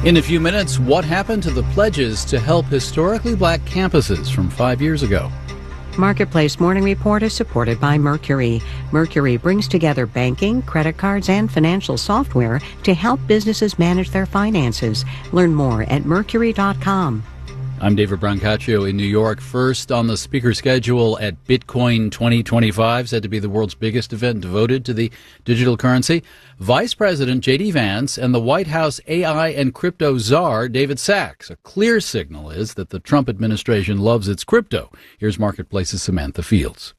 In a few minutes, what happened to the pledges to help historically black campuses from 5 years ago? Marketplace Morning Report is supported by Mercury. Mercury brings together banking, credit cards, and financial software to help businesses manage their finances. Learn more at mercury.com. I'm David Brancaccio in New York. First on the speaker schedule at Bitcoin 2025, said to be the world's biggest event devoted to the digital currency, Vice President J.D. Vance and the White House AI and crypto czar David Sachs. A clear signal is that the Trump administration loves its crypto. Here's Marketplace's Samantha Fields.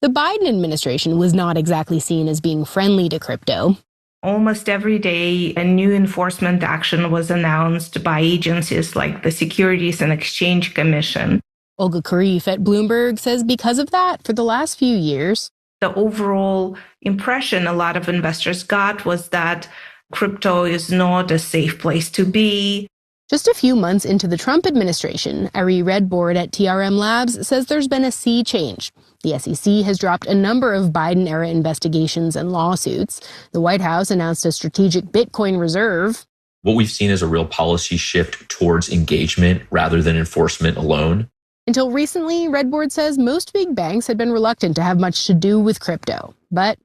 The Biden administration was not exactly seen as being friendly to crypto. Almost every day, a new enforcement action was announced by agencies like the Securities and Exchange Commission. Olga Kharif at Bloomberg says because of that, for the last few years, the overall impression a lot of investors got was that crypto is not a safe place to be. Just a few months into the Trump administration, Ari Redbord at TRM Labs says there's been a sea change. The SEC has dropped a number of Biden-era investigations and lawsuits. The White House announced a strategic Bitcoin reserve. What we've seen is a real policy shift towards engagement rather than enforcement alone. Until recently, Redbord says most big banks had been reluctant to have much to do with crypto. But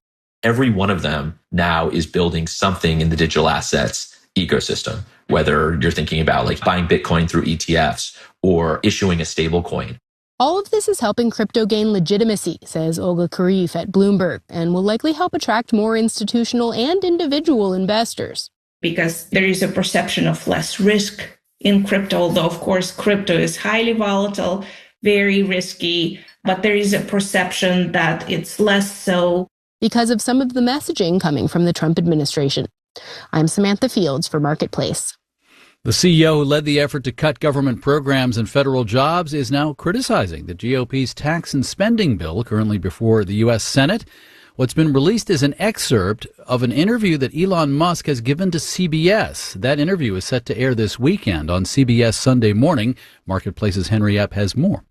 every one of them now is building something in the digital assets ecosystem, whether you're thinking about like buying Bitcoin through ETFs or issuing a stable coin. All of this is helping crypto gain legitimacy, says Olga Kharif at Bloomberg, and will likely help attract more institutional and individual investors. Because there is a perception of less risk in crypto, although of course crypto is highly volatile, very risky, but there is a perception that it's less so. Because of some of the messaging coming from the Trump administration. I'm Samantha Fields for Marketplace. The CEO who led the effort to cut government programs and federal jobs is now criticizing the GOP's tax and spending bill currently before the U.S. Senate. What's been released is an excerpt of an interview that Elon Musk has given to CBS. That interview is set to air this weekend on CBS Sunday Morning. Marketplace's Henry Epp has more.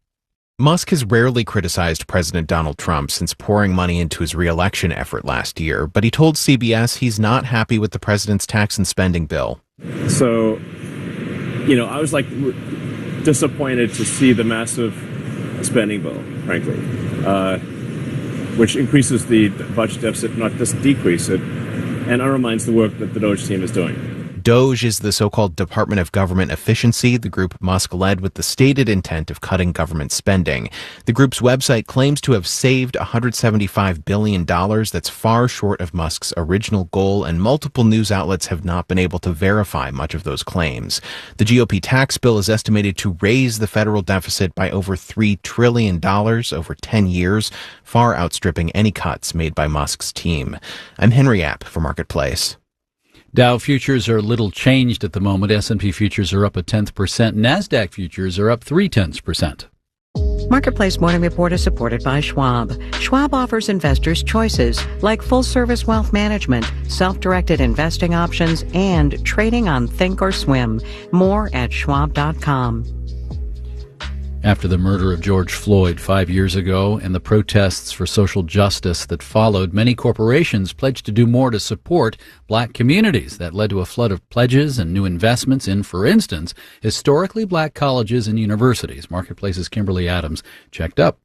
Musk has rarely criticized President Donald Trump since pouring money into his re-election effort last year, but he told CBS he's not happy with the president's tax and spending bill. So, I was disappointed to see the massive spending bill, frankly, which increases the budget deficit, not just decrease it, and undermines the work that the DOGE team is doing. DOGE is the so-called Department of Government Efficiency, the group Musk led with the stated intent of cutting government spending. The group's website claims to have saved $175 billion. That's far short of Musk's original goal, and multiple news outlets have not been able to verify much of those claims. The GOP tax bill is estimated to raise the federal deficit by over $3 trillion over 10 years, far outstripping any cuts made by Musk's team. I'm Henry Epp for Marketplace. Dow futures are little changed at the moment. S&P futures are up 0.1%. NASDAQ futures are up 0.3%. Marketplace Morning Report is supported by Schwab. Schwab offers investors choices like full-service wealth management, self-directed investing options, and trading on Thinkorswim. More at schwab.com. After the murder of George Floyd 5 years ago and the protests for social justice that followed, many corporations pledged to do more to support black communities. That led to a flood of pledges and new investments in, for instance, historically black colleges and universities. Marketplace's Kimberly Adams checked up.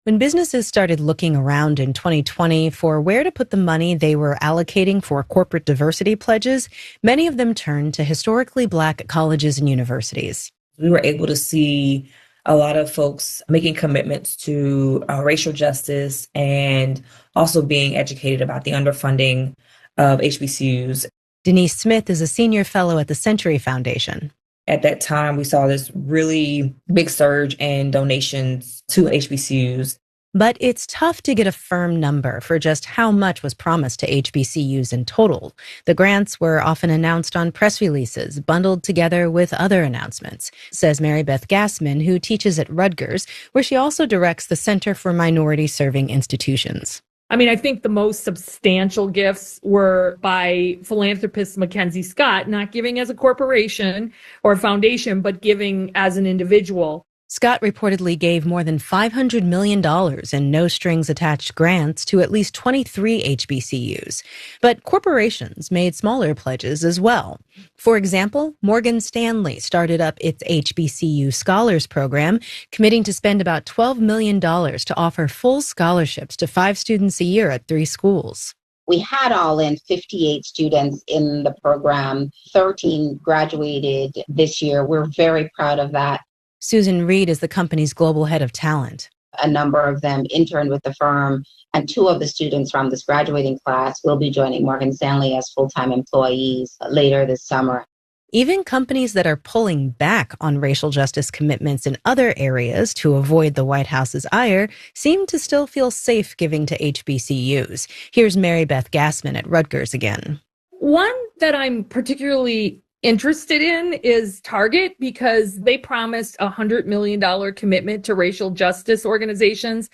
When businesses started looking around in 2020 for where to put the money they were allocating for corporate diversity pledges, many of them turned to historically black colleges and universities. We were able to see a lot of folks making commitments to racial justice and also being educated about the underfunding of HBCUs. Denise Smith is a senior fellow at the Century Foundation. At that time, we saw this really big surge in donations to HBCUs. But it's tough to get a firm number for just how much was promised to HBCUs in total. The grants were often announced on press releases, bundled together with other announcements, says Mary Beth Gassman, who teaches at Rutgers, where she also directs the Center for Minority Serving Institutions. I think the most substantial gifts were by philanthropist Mackenzie Scott, not giving as a corporation or foundation, but giving as an individual. Scott reportedly gave more than $500 million in no-strings-attached grants to at least 23 HBCUs. But corporations made smaller pledges as well. For example, Morgan Stanley started up its HBCU Scholars Program, committing to spend about $12 million to offer full scholarships to 5 students a year at 3 schools. We had all in 58 students in the program. 13 graduated this year. We're very proud of that. Susan Reed is the company's global head of talent. A number of them interned with the firm, and 2 of the students from this graduating class will be joining Morgan Stanley as full-time employees later this summer. Even companies that are pulling back on racial justice commitments in other areas to avoid the White House's ire seem to still feel safe giving to HBCUs. Here's Mary Beth Gassman at Rutgers again. One that I'm particularly interested in is Target, because they promised a $100 million commitment to racial justice organizations,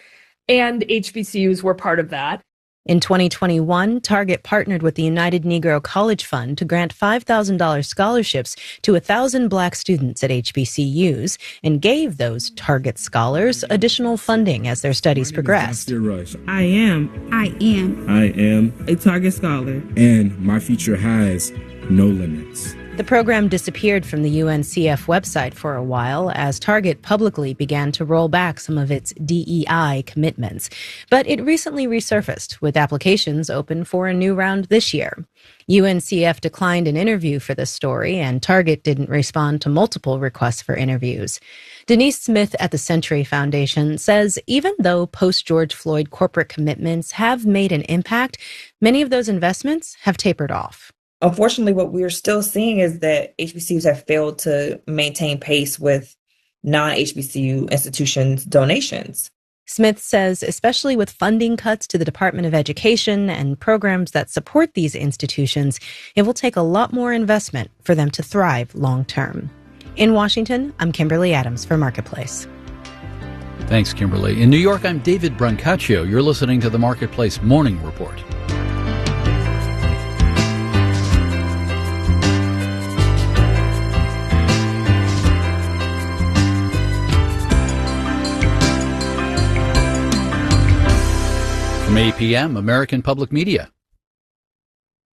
and HBCUs were part of that. In 2021, Target partnered with the United Negro College Fund to grant $5,000 scholarships to 1,000 Black students at HBCUs and gave those Target scholars additional funding as their studies progressed. I am a Target scholar, and my future has no limits. The program disappeared from the UNCF website for a while as Target publicly began to roll back some of its DEI commitments. But it recently resurfaced, with applications open for a new round this year. UNCF declined an interview for this story, and Target didn't respond to multiple requests for interviews. Denise Smith at the Century Foundation says even though post-George Floyd corporate commitments have made an impact, many of those investments have tapered off. Unfortunately, what we're still seeing is that HBCUs have failed to maintain pace with non-HBCU institutions' donations. Smith says, especially with funding cuts to the Department of Education and programs that support these institutions, it will take a lot more investment for them to thrive long term. In Washington, I'm Kimberly Adams for Marketplace. Thanks, Kimberly. In New York, I'm David Brancaccio. You're listening to the Marketplace Morning Report. From 8 p.m., American Public Media.